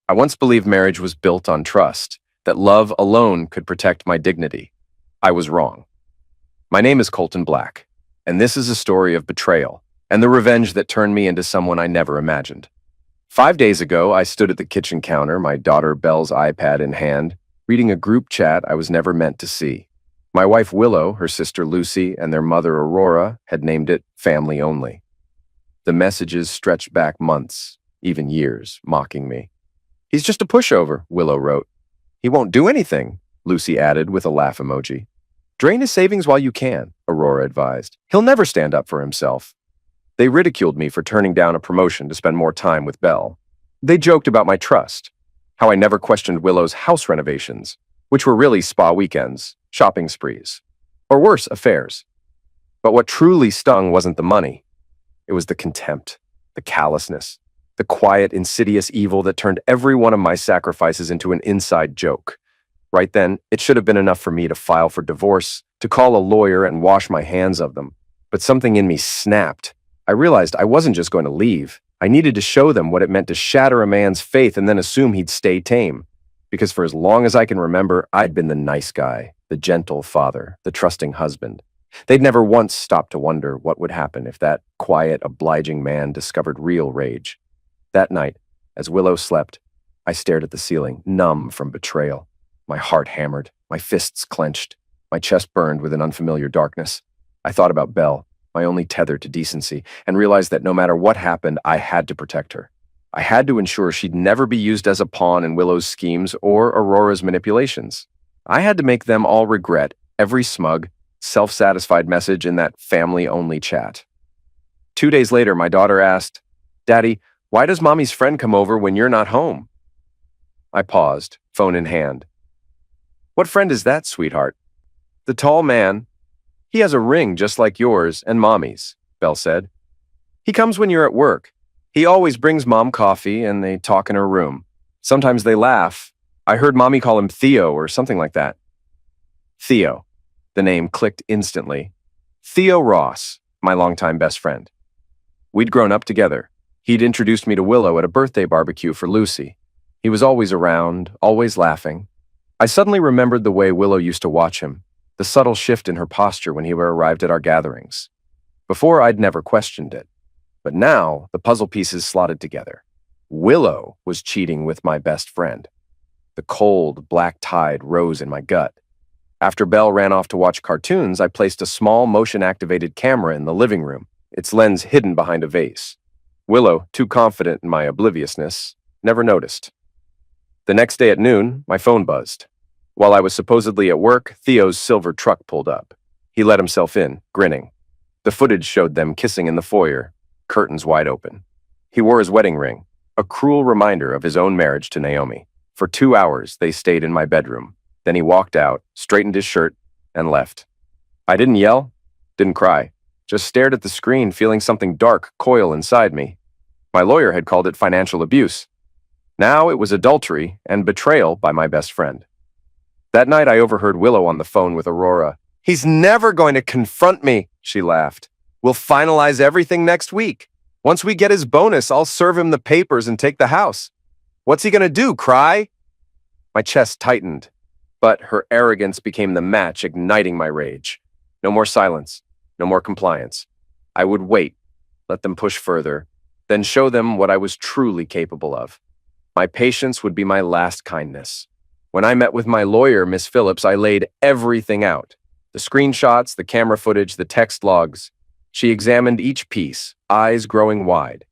I once believed marriage was built on trust, that love alone could protect my dignity. I was wrong. My name is Colton Black, and this is a story of betrayal and the revenge that turned me into someone I never imagined. 5 days ago, I stood at the kitchen counter, my daughter Belle's iPad in hand, reading a group chat I was never meant to see. My wife Willow, her sister Lucy, and their mother Aurora had named it Family Only. The messages stretched back months, even years, mocking me. "He's just a pushover," Willow wrote. "He won't do anything," Lucy added with a laugh emoji. "Drain his savings while you can," Aurora advised. "He'll never stand up for himself." They ridiculed me for turning down a promotion to spend more time with Belle. They joked about my trust, how I never questioned Willow's house renovations, which were really spa weekends, shopping sprees, or worse, affairs. But what truly stung wasn't the money. It was the contempt, the callousness, the quiet, insidious evil that turned every one of my sacrifices into an inside joke. Right then, it should have been enough for me to file for divorce, to call a lawyer and wash my hands of them. But something in me snapped. I realized I wasn't just going to leave. I needed to show them what it meant to shatter a man's faith and then assume he'd stay tame. Because for as long as I can remember, I'd been the nice guy, the gentle father, the trusting husband. They'd never once stopped to wonder what would happen if that quiet, obliging man discovered real rage. That night, as Willow slept, I stared at the ceiling, numb from betrayal. My heart hammered, my fists clenched, my chest burned with an unfamiliar darkness. I thought about Belle, my only tether to decency, and realized that no matter what happened, I had to protect her. I had to ensure she'd never be used as a pawn in Willow's schemes or Aurora's manipulations. I had to make them all regret every smug, self-satisfied message in that family-only chat. 2 days later, my daughter asked, "Daddy, why does Mommy's friend come over when you're not home?" I paused, phone in hand. "What friend is that, sweetheart?" "The tall man. He has a ring just like yours and Mommy's," Belle said. "He comes when you're at work. He always brings Mom coffee and they talk in her room. Sometimes they laugh. I heard Mommy call him Theo or something like that." Theo. The name clicked instantly. Theo Ross, my longtime best friend. We'd grown up together. He'd introduced me to Willow at a birthday barbecue for Lucy. He was always around, always laughing. I suddenly remembered the way Willow used to watch him, the subtle shift in her posture when he arrived at our gatherings. Before, I'd never questioned it. But now, the puzzle pieces slotted together. Willow was cheating with my best friend. The cold, black tide rose in my gut. After Belle ran off to watch cartoons, I placed a small motion-activated camera in the living room, its lens hidden behind a vase. Willow, too confident in my obliviousness, never noticed. The next day at noon, my phone buzzed. While I was supposedly at work, Theo's silver truck pulled up. He let himself in, grinning. The footage showed them kissing in the foyer, curtains wide open. He wore his wedding ring, a cruel reminder of his own marriage to Naomi. For 2 hours, they stayed in my bedroom. Then he walked out, straightened his shirt, and left. I didn't yell, didn't cry, just stared at the screen, feeling something dark coil inside me. My lawyer had called it financial abuse. Now it was adultery and betrayal by my best friend. That night I overheard Willow on the phone with Aurora. "He's never going to confront me," she laughed. "We'll finalize everything next week. Once we get his bonus, I'll serve him the papers and take the house. What's he going to do, cry?" My chest tightened, but her arrogance became the match igniting my rage. No more silence, no more compliance. I would wait, let them push further, then show them what I was truly capable of. My patience would be my last kindness. When I met with my lawyer, Miss Phillips, I laid everything out. The screenshots, the camera footage, the text logs. She examined each piece, eyes growing wide.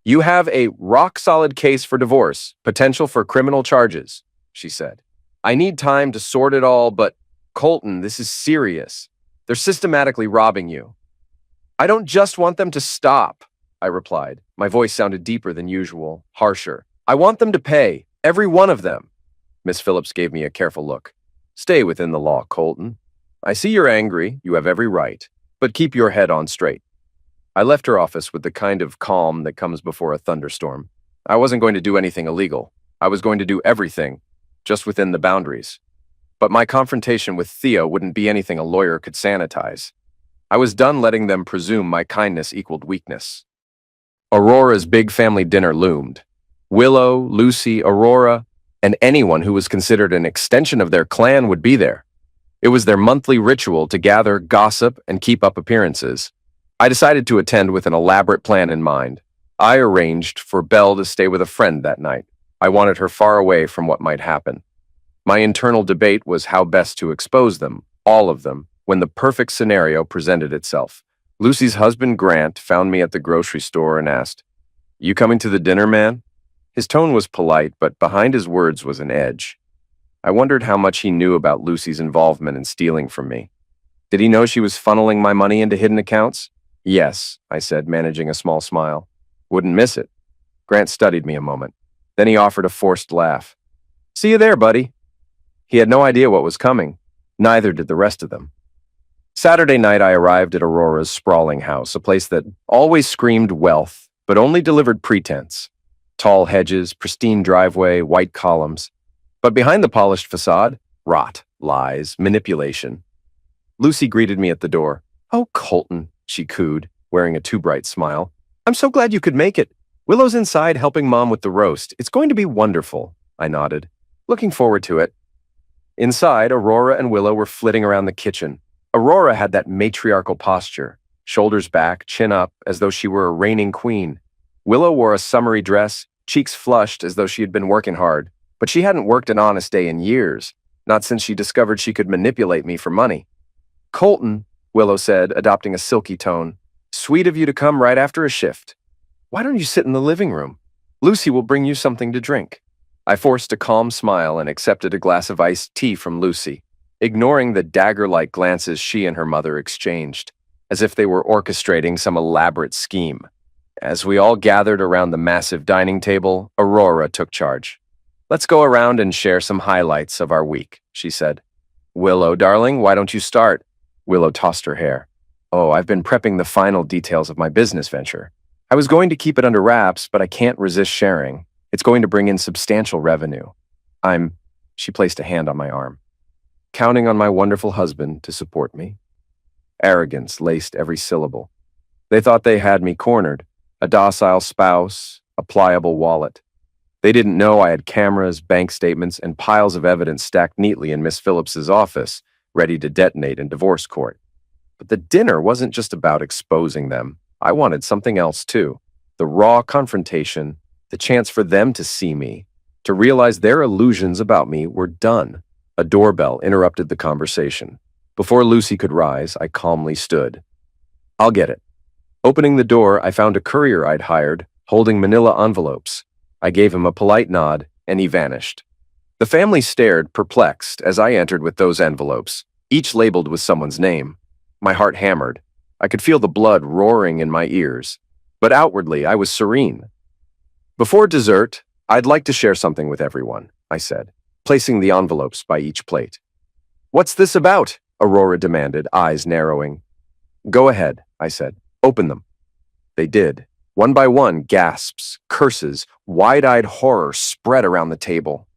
"You have a rock-solid case for divorce, potential for criminal charges," she said. "I need time to sort it all, but Colton, this is serious. They're systematically robbing you." "I don't just want them to stop," I replied. My voice sounded deeper than usual, harsher. "I want them to pay, every one of them." Miss Phillips gave me a careful look. "Stay within the law, Colton. I see you're angry, you have every right, but keep your head on straight." I left her office with the kind of calm that comes before a thunderstorm. I wasn't going to do anything illegal. I was going to do everything, just within the boundaries. But my confrontation with Theo wouldn't be anything a lawyer could sanitize. I was done letting them presume my kindness equaled weakness. Aurora's big family dinner loomed. Willow, Lucy, Aurora, and anyone who was considered an extension of their clan would be there. It was their monthly ritual to gather, gossip, and keep up appearances. I decided to attend with an elaborate plan in mind. I arranged for Belle to stay with a friend that night. I wanted her far away from what might happen. My internal debate was how best to expose them, all of them, when the perfect scenario presented itself. Lucy's husband, Grant, found me at the grocery store and asked, "You coming to the dinner, man?" His tone was polite, but behind his words was an edge. I wondered how much he knew about Lucy's involvement in stealing from me. Did he know she was funneling my money into hidden accounts? Yes, I said, managing a small smile. Wouldn't miss it. Grant studied me a moment. Then he offered a forced laugh. "See you there, buddy." He had no idea what was coming. Neither did the rest of them. Saturday night, I arrived at Aurora's sprawling house, a place that always screamed wealth, but only delivered pretense. Tall hedges, pristine driveway, white columns. But behind the polished facade, rot, lies, manipulation. Lucy greeted me at the door. "Oh, Colton," she cooed, wearing a too bright smile. "I'm so glad you could make it. Willow's inside helping Mom with the roast. It's going to be wonderful," I nodded. "Looking forward to it." Inside, Aurora and Willow were flitting around the kitchen. Aurora had that matriarchal posture, shoulders back, chin up, as though she were a reigning queen. Willow wore a summery dress, cheeks flushed as though she had been working hard, but she hadn't worked an honest day in years, not since she discovered she could manipulate me for money. "Colton," Willow said, adopting a silky tone, "sweet of you to come right after a shift. Why don't you sit in the living room? Lucy will bring you something to drink." I forced a calm smile and accepted a glass of iced tea from Lucy, ignoring the dagger-like glances she and her mother exchanged, as if they were orchestrating some elaborate scheme. As we all gathered around the massive dining table, Aurora took charge. "Let's go around and share some highlights of our week," she said. "Willow, darling, why don't you start?" Willow tossed her hair. "Oh, I've been prepping the final details of my business venture. I was going to keep it under wraps, but I can't resist sharing. It's going to bring in substantial revenue. She placed a hand on my arm. "Counting on my wonderful husband to support me." Arrogance laced every syllable. They thought they had me cornered, a docile spouse, a pliable wallet. They didn't know I had cameras, bank statements, and piles of evidence stacked neatly in Miss Phillips's office, ready to detonate in divorce court. But the dinner wasn't just about exposing them. I wanted something else too. The raw confrontation, the chance for them to see me, to realize their illusions about me were done. A doorbell interrupted the conversation. Before Lucy could rise, I calmly stood. "I'll get it." Opening the door, I found a courier I'd hired, holding manila envelopes. I gave him a polite nod, and he vanished. The family stared, perplexed, as I entered with those envelopes, each labeled with someone's name. My heart hammered. I could feel the blood roaring in my ears. But outwardly, I was serene. "Before dessert, I'd like to share something with everyone," I said, placing the envelopes by each plate. "What's this about?" Aurora demanded, eyes narrowing. "Go ahead," I said. "Open them." They did. One by one, gasps, curses, wide-eyed horror spread around the table.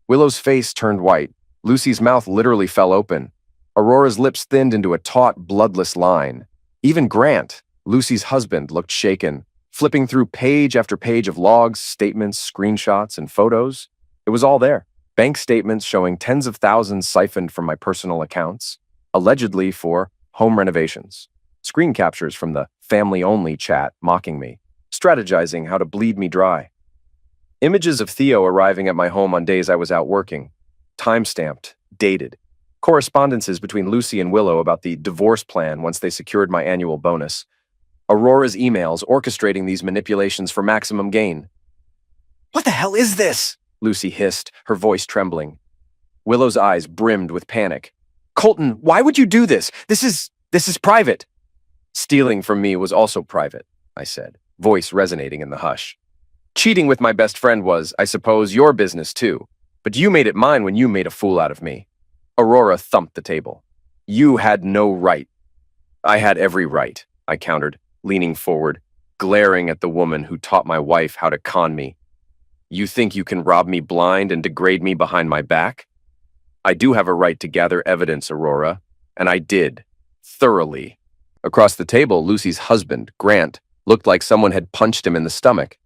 Willow's face turned white. Lucy's mouth literally fell open. Aurora's lips thinned into a taut, bloodless line. Even Grant, Lucy's husband, looked shaken, flipping through page after page of logs, statements, screenshots, and photos. It was all there. Bank statements showing tens of thousands siphoned from my personal accounts, allegedly for home renovations. Screen captures from the family-only chat mocking me, strategizing how to bleed me dry. Images of Theo arriving at my home on days I was out working. Time-stamped, dated. Correspondences between Lucy and Willow about the divorce plan once they secured my annual bonus. Aurora's emails orchestrating these manipulations for maximum gain. "What the hell is this?" Lucy hissed, her voice trembling. Willow's eyes brimmed with panic. "Colton, why would you do this? This is private." "Stealing from me was also private," I said, voice resonating in the hush. "Cheating with my best friend was, I suppose, your business too. But you made it mine when you made a fool out of me." Aurora thumped the table. "You had no right." "I had every right," I countered, leaning forward, glaring at the woman who taught my wife how to con me. "You think you can rob me blind and degrade me behind my back?" "I do have a right to gather evidence, Aurora, and I did. Thoroughly." Across the table, Lucy's husband, Grant, looked like someone had punched him in the stomach.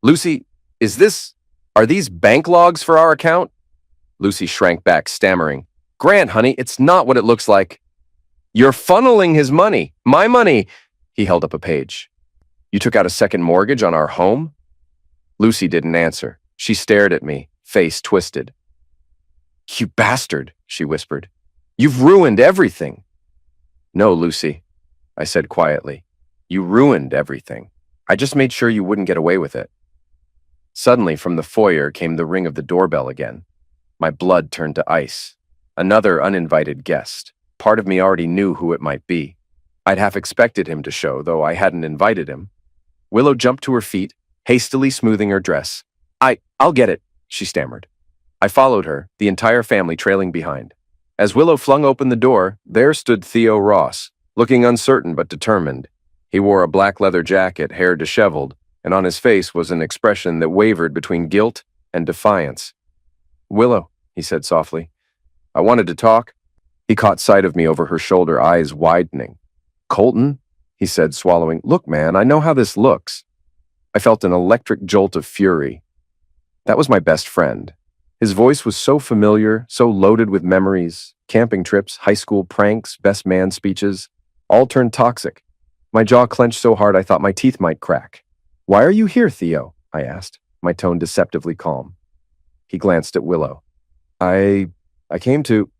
"Lucy, Are these bank logs for our account? Lucy shrank back, stammering. Grant, honey, it's not what it looks like. You're funneling his money. My money. He held up a page. You took out a second mortgage on our home? Lucy didn't answer. She stared at me, face twisted. You bastard, she whispered. You've ruined everything. No, Lucy, I said quietly. You ruined everything. I just made sure you wouldn't get away with it. Suddenly, from the foyer came the ring of the doorbell again. My blood turned to ice. Another uninvited guest. Part of me already knew who it might be. I'd half expected him to show, though I hadn't invited him. Willow jumped to her feet, hastily smoothing her dress. I'll get it, she stammered. I followed her, the entire family trailing behind. As Willow flung open the door, there stood Theo Ross, looking uncertain but determined. He wore a black leather jacket, hair disheveled, and on his face was an expression that wavered between guilt and defiance. Willow, he said softly. I wanted to talk. He caught sight of me over her shoulder, eyes widening. Colton, he said, swallowing. Look, man, I know how this looks. I felt an electric jolt of fury. That was my best friend. His voice was so familiar, so loaded with memories, camping trips, high school pranks, best man speeches, all turned toxic. My jaw clenched so hard I thought my teeth might crack. Why are you here, Theo? I asked, my tone deceptively calm. He glanced at Willow. I came to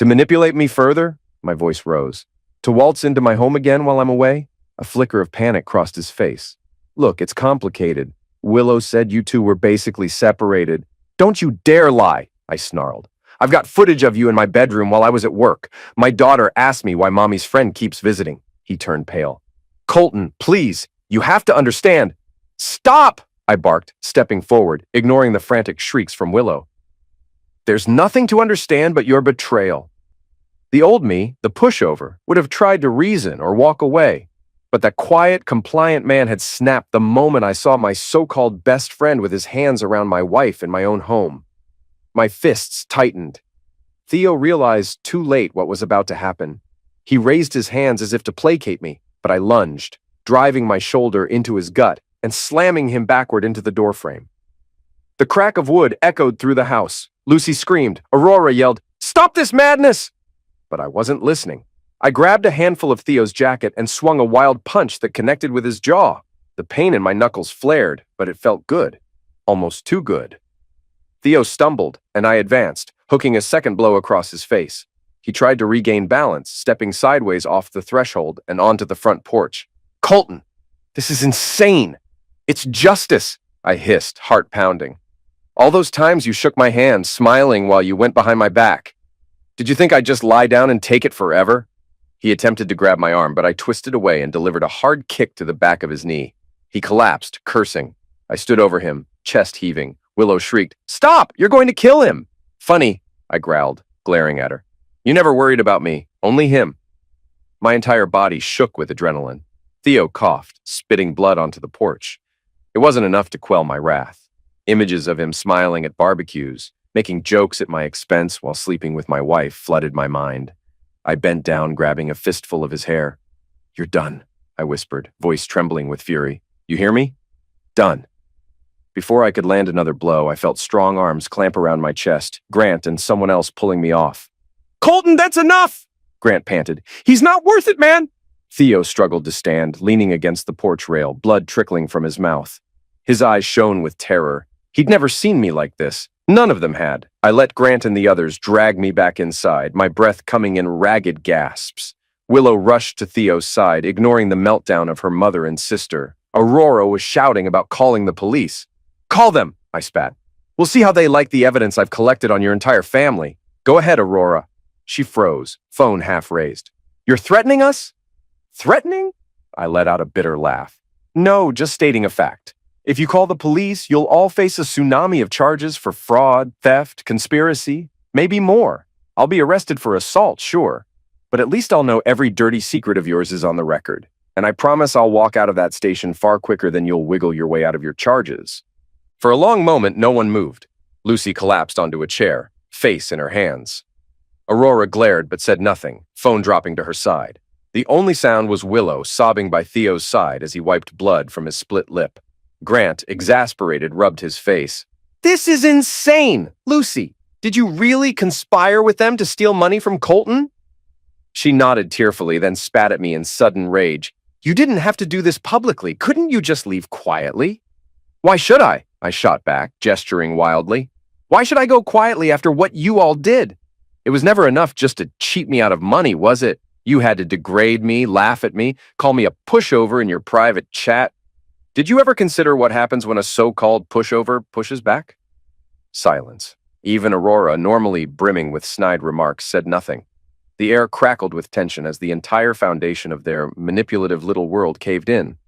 manipulate me further? My voice rose. To waltz into my home again while I'm away? A flicker of panic crossed his face. Look, it's complicated. Willow said you two were basically separated. Don't you dare lie, I snarled. I've got footage of you in my bedroom while I was at work. My daughter asked me why Mommy's friend keeps visiting. He turned pale. Colton, please, you have to understand. Stop, I barked, stepping forward, ignoring the frantic shrieks from Willow. There's nothing to understand but your betrayal. The old me, the pushover, would have tried to reason or walk away. But that quiet, compliant man had snapped the moment I saw my so-called best friend with his hands around my wife in my own home. My fists tightened. Theo realized too late what was about to happen. He raised his hands as if to placate me, but I lunged, driving my shoulder into his gut and slamming him backward into the doorframe. The crack of wood echoed through the house. Lucy screamed. Aurora yelled, "Stop this madness!" But I wasn't listening. I grabbed a handful of Theo's jacket and swung a wild punch that connected with his jaw. The pain in my knuckles flared, but it felt good. Almost too good. Theo stumbled, and I advanced, hooking a second blow across his face. He tried to regain balance, stepping sideways off the threshold and onto the front porch. Colton, this is insane. It's justice, I hissed, heart pounding. All those times you shook my hand, smiling while you went behind my back. Did you think I'd just lie down and take it forever? He attempted to grab my arm, but I twisted away and delivered a hard kick to the back of his knee. He collapsed, cursing. I stood over him, chest heaving. Willow shrieked, "Stop! You're going to kill him!" Funny, I growled, glaring at her. You never worried about me, only him. My entire body shook with adrenaline. Theo coughed, spitting blood onto the porch. It wasn't enough to quell my wrath. Images of him smiling at barbecues, making jokes at my expense while sleeping with my wife flooded my mind. I bent down, grabbing a fistful of his hair. You're done, I whispered, voice trembling with fury. You hear me? Done. Before I could land another blow, I felt strong arms clamp around my chest, Grant and someone else pulling me off. Colton, that's enough! Grant panted. He's not worth it, man! Theo struggled to stand, leaning against the porch rail, blood trickling from his mouth. His eyes shone with terror. He'd never seen me like this. None of them had. I let Grant and the others drag me back inside, my breath coming in ragged gasps. Willow rushed to Theo's side, ignoring the meltdown of her mother and sister. Aurora was shouting about calling the police. Call them, I spat. We'll see how they like the evidence I've collected on your entire family. Go ahead, Aurora. She froze, phone half raised. You're threatening us? Threatening? I let out a bitter laugh. No, just stating a fact. If you call the police, you'll all face a tsunami of charges for fraud, theft, conspiracy, maybe more. I'll be arrested for assault, sure, but at least I'll know every dirty secret of yours is on the record. And I promise I'll walk out of that station far quicker than you'll wiggle your way out of your charges. For a long moment, no one moved. Lucy collapsed onto a chair, face in her hands. Aurora glared but said nothing, phone dropping to her side. The only sound was Willow sobbing by Theo's side as he wiped blood from his split lip. Grant, exasperated, rubbed his face. This is insane! Lucy, did you really conspire with them to steal money from Colton? She nodded tearfully, then spat at me in sudden rage. You didn't have to do this publicly. Couldn't you just leave quietly? Why should I? I shot back, gesturing wildly. Why should I go quietly after what you all did? It was never enough just to cheat me out of money, was it? You had to degrade me, laugh at me, call me a pushover in your private chat. Did you ever consider what happens when a so-called pushover pushes back? Silence. Even Aurora, normally brimming with snide remarks, said nothing. The air crackled with tension as the entire foundation of their manipulative little world caved in.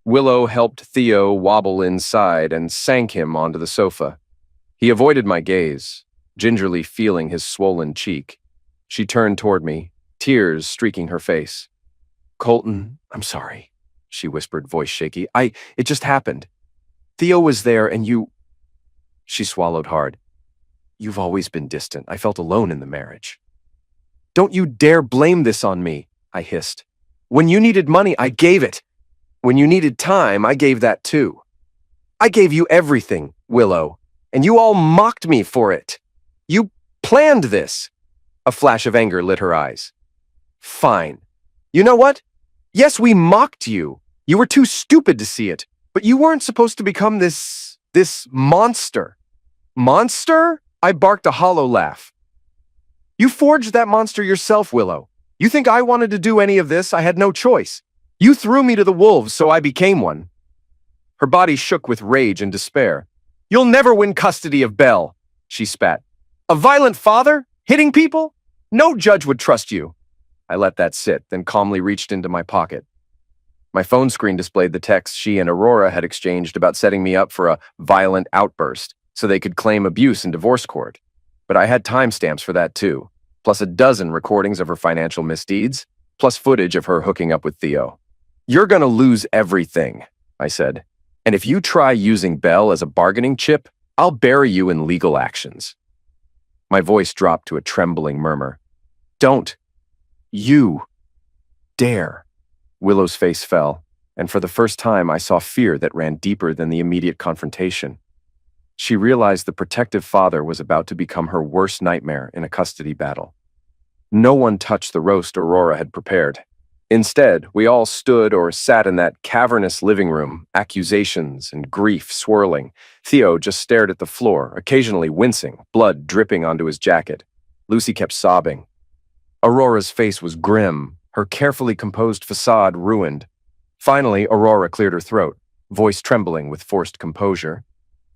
Willow helped Theo wobble inside and sank him onto the sofa. He avoided my gaze, gingerly feeling his swollen cheek. She turned toward me, tears streaking her face. Colton, I'm sorry, she whispered, voice shaky. It just happened. Theo was there and you... She swallowed hard. You've always been distant. I felt alone in the marriage. Don't you dare blame this on me, I hissed. When you needed money, I gave it. When you needed time, I gave that too. I gave you everything, Willow, and you all mocked me for it. You planned this. A flash of anger lit her eyes. Fine. You know what? Yes, we mocked you. You were too stupid to see it, but you weren't supposed to become this monster. Monster? I barked a hollow laugh. You forged that monster yourself, Willow. You think I wanted to do any of this? I had no choice. You threw me to the wolves, so I became one. Her body shook with rage and despair. You'll never win custody of Belle, she spat. A violent father? Hitting people? No judge would trust you. I let that sit, then calmly reached into my pocket. My phone screen displayed the text she and Aurora had exchanged about setting me up for a violent outburst so they could claim abuse in divorce court. But I had timestamps for that too, plus a dozen recordings of her financial misdeeds, plus footage of her hooking up with Theo. You're gonna lose everything, I said. And if you try using Belle as a bargaining chip, I'll bury you in legal actions. My voice dropped to a trembling murmur. Don't. You. Dare. Willow's face fell, and for the first time I saw fear that ran deeper than the immediate confrontation. She realized the protective father was about to become her worst nightmare in a custody battle. No one touched the roast Aurora had prepared. Instead, we all stood or sat in that cavernous living room, accusations and grief swirling. Theo just stared at the floor, occasionally wincing, blood dripping onto his jacket. Lucy kept sobbing. Aurora's face was grim, her carefully composed facade ruined. Finally, Aurora cleared her throat, voice trembling with forced composure.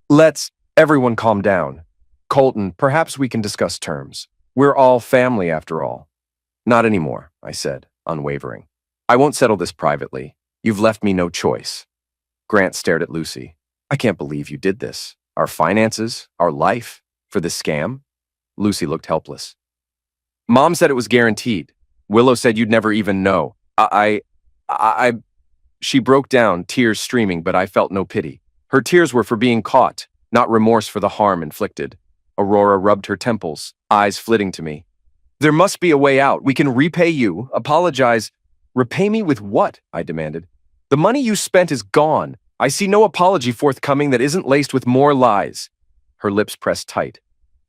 Let's everyone calm down. Colton, perhaps we can discuss terms. We're all family after all. Not anymore, I said, unwavering. I won't settle this privately. You've left me no choice. Grant stared at Lucy. I can't believe you did this. Our finances, our life, for this scam? Lucy looked helpless. Mom said it was guaranteed. Willow said you'd never even know. She broke down, tears streaming, but I felt no pity. Her tears were for being caught, not remorse for the harm inflicted. Aurora rubbed her temples, eyes flitting to me. There must be a way out. We can repay you, apologize. Repay me with what? I demanded. The money you spent is gone. I see no apology forthcoming that isn't laced with more lies. Her lips pressed tight.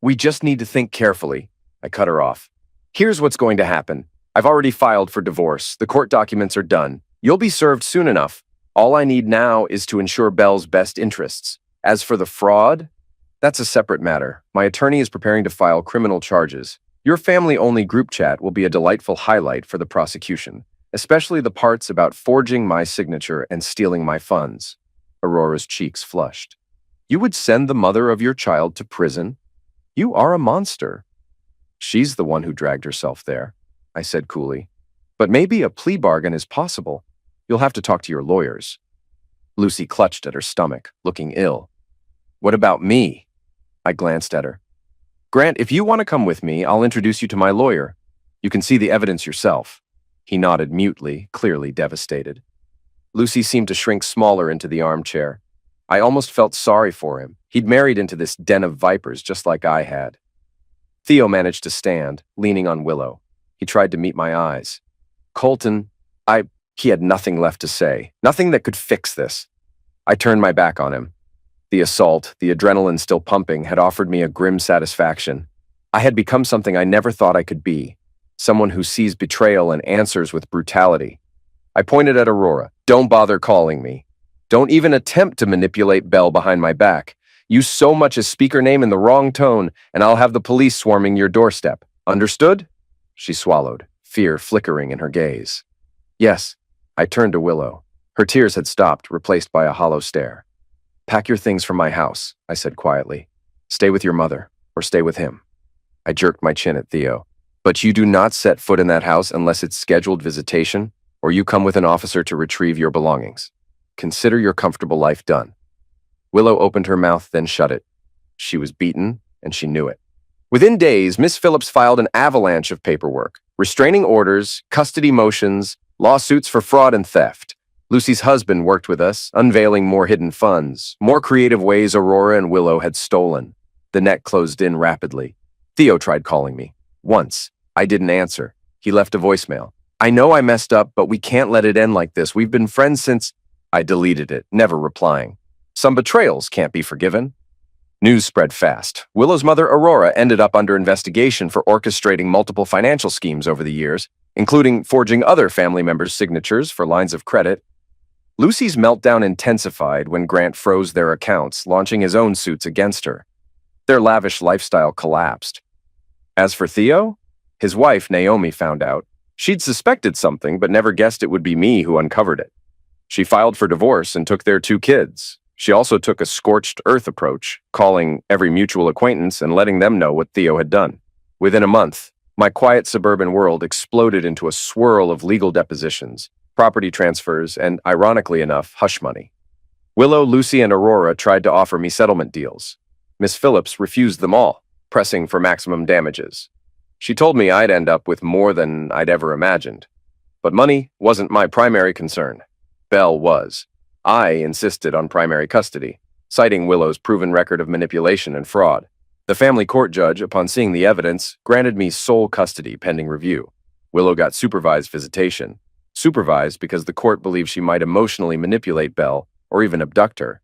We just need to think carefully. I cut her off. Here's what's going to happen. I've already filed for divorce. The court documents are done. You'll be served soon enough. All I need now is to ensure Belle's best interests. As for the fraud, that's a separate matter. My attorney is preparing to file criminal charges. Your family-only group chat will be a delightful highlight for the prosecution, especially the parts about forging my signature and stealing my funds. Aurora's cheeks flushed. You would send the mother of your child to prison? You are a monster. She's the one who dragged herself there, I said coolly. But maybe a plea bargain is possible. You'll have to talk to your lawyers. Lucy clutched at her stomach, looking ill. What about me? I glanced at her. Grant, if you want to come with me, I'll introduce you to my lawyer. You can see the evidence yourself. He nodded mutely, clearly devastated. Lucy seemed to shrink smaller into the armchair. I almost felt sorry for him. He'd married into this den of vipers just like I had. Theo managed to stand, leaning on Willow. He tried to meet my eyes. Colton, he had nothing left to say, nothing that could fix this. I turned my back on him. The assault, the adrenaline still pumping, had offered me a grim satisfaction. I had become something I never thought I could be, someone who sees betrayal and answers with brutality. I pointed at Aurora. Don't bother calling me. Don't even attempt to manipulate Belle behind my back. Use so much as speak her name in the wrong tone, and I'll have the police swarming your doorstep. Understood? She swallowed, fear flickering in her gaze. Yes. I turned to Willow. Her tears had stopped, replaced by a hollow stare. Pack your things from my house, I said quietly. Stay with your mother, or stay with him. I jerked my chin at Theo. But you do not set foot in that house unless it's scheduled visitation, or you come with an officer to retrieve your belongings. Consider your comfortable life done. Willow opened her mouth, then shut it. She was beaten, and she knew it. Within days, Miss Phillips filed an avalanche of paperwork, restraining orders, custody motions, lawsuits for fraud and theft. Lucy's husband worked with us, unveiling more hidden funds, more creative ways Aurora and Willow had stolen. The net closed in rapidly. Theo tried calling me. Once. I didn't answer. He left a voicemail. I know I messed up, but we can't let it end like this. We've been friends since... I deleted it, never replying. Some betrayals can't be forgiven. News spread fast. Willow's mother, Aurora, ended up under investigation for orchestrating multiple financial schemes over the years, including forging other family members' signatures for lines of credit. Lucy's meltdown intensified when Grant froze their accounts, launching his own suits against her. Their lavish lifestyle collapsed. As for Theo, his wife, Naomi, found out. She'd suspected something, but never guessed it would be me who uncovered it. She filed for divorce and took their 2 kids. She also took a scorched earth approach, calling every mutual acquaintance and letting them know what Theo had done. Within a month, my quiet suburban world exploded into a swirl of legal depositions, property transfers, and, ironically enough, hush money. Willow, Lucy, and Aurora tried to offer me settlement deals. Miss Phillips refused them all, pressing for maximum damages. She told me I'd end up with more than I'd ever imagined. But money wasn't my primary concern. Belle was. I insisted on primary custody, citing Willow's proven record of manipulation and fraud. The family court judge, upon seeing the evidence, granted me sole custody pending review. Willow got supervised visitation. Supervised because the court believed she might emotionally manipulate Belle or even abduct her.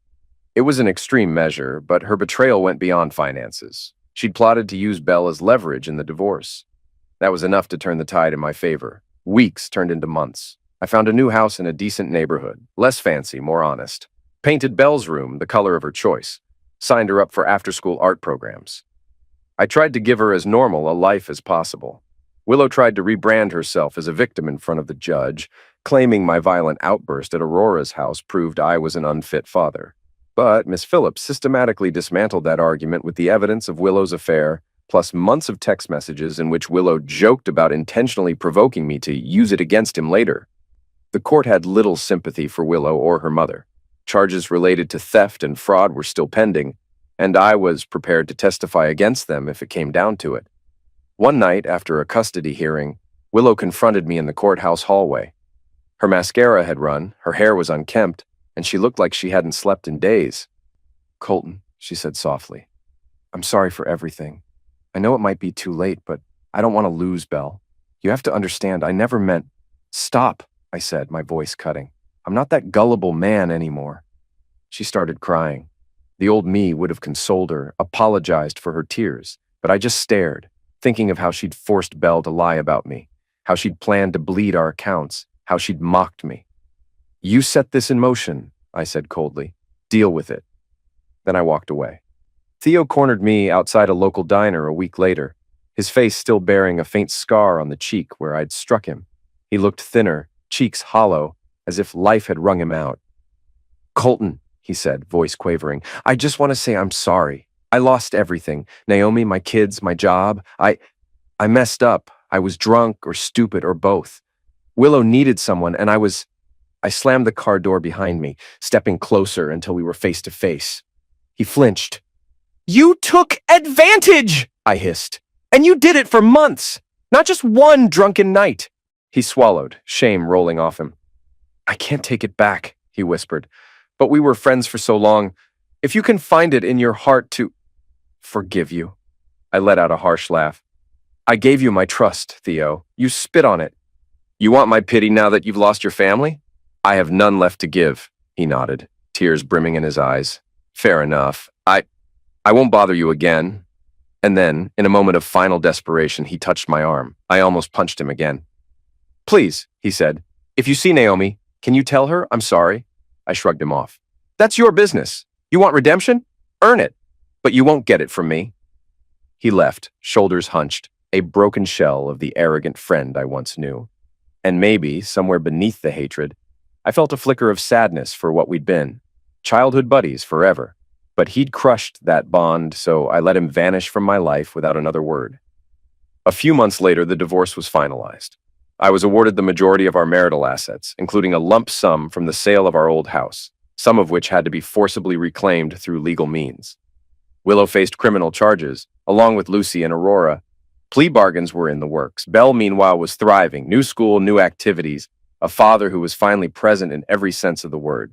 It was an extreme measure, but her betrayal went beyond finances. She'd plotted to use Belle as leverage in the divorce. That was enough to turn the tide in my favor. Weeks turned into months. I found a new house in a decent neighborhood, less fancy, more honest. Painted Belle's room the color of her choice. Signed her up for after-school art programs. I tried to give her as normal a life as possible. Willow tried to rebrand herself as a victim in front of the judge, claiming my violent outburst at Aurora's house proved I was an unfit father. But Miss Phillips systematically dismantled that argument with the evidence of Willow's affair, plus months of text messages in which Willow joked about intentionally provoking me to use it against him later. The court had little sympathy for Willow or her mother. Charges related to theft and fraud were still pending, and I was prepared to testify against them if it came down to it. One night, after a custody hearing, Willow confronted me in the courthouse hallway. Her mascara had run, her hair was unkempt, and she looked like she hadn't slept in days. "Colton," she said softly, "I'm sorry for everything. I know it might be too late, but I don't want to lose Belle. You have to understand, I never meant—" "Stop," I said, my voice cutting. "I'm not that gullible man anymore." She started crying. The old me would have consoled her, apologized for her tears, but I just stared, thinking of how she'd forced Belle to lie about me, how she'd planned to bleed our accounts, how she'd mocked me. "You set this in motion," I said coldly. "Deal with it." Then I walked away. Theo cornered me outside a local diner a week later, his face still bearing a faint scar on the cheek where I'd struck him. He looked thinner, cheeks hollow, as if life had wrung him out. "Colton," he said, voice quavering, "I just want to say I'm sorry. I lost everything. Naomi, my kids, my job. I messed up. I was drunk or stupid or both. Willow needed someone, and I slammed the car door behind me, stepping closer until we were face to face. He flinched. "You took advantage!" I hissed. "And you did it for months, not just one drunken night." He swallowed, shame rolling off him. "I can't take it back," he whispered. "But we were friends for so long. If you can find it in your heart to forgive you." I let out a harsh laugh. "I gave you my trust, Theo. You spit on it. You want my pity now that you've lost your family?" "I have none left to give," he nodded, tears brimming in his eyes. Fair enough. I won't bother you again. And then, in a moment of final desperation, he touched my arm. I almost punched him again. Please, he said, if you see Naomi, can you tell her I'm sorry? I shrugged him off. That's your business. You want redemption? Earn it. But you won't get it from me. He left, shoulders hunched, a broken shell of the arrogant friend I once knew. And maybe, somewhere beneath the hatred, I felt a flicker of sadness for what we'd been. Childhood buddies forever. But he'd crushed that bond, so I let him vanish from my life without another word. A few months later, the divorce was finalized. I was awarded the majority of our marital assets, including a lump sum from the sale of our old house, some of which had to be forcibly reclaimed through legal means. Willow faced criminal charges, along with Lucy and Aurora. Plea bargains were in the works. Belle, meanwhile, was thriving, new school, new activities, a father who was finally present in every sense of the word.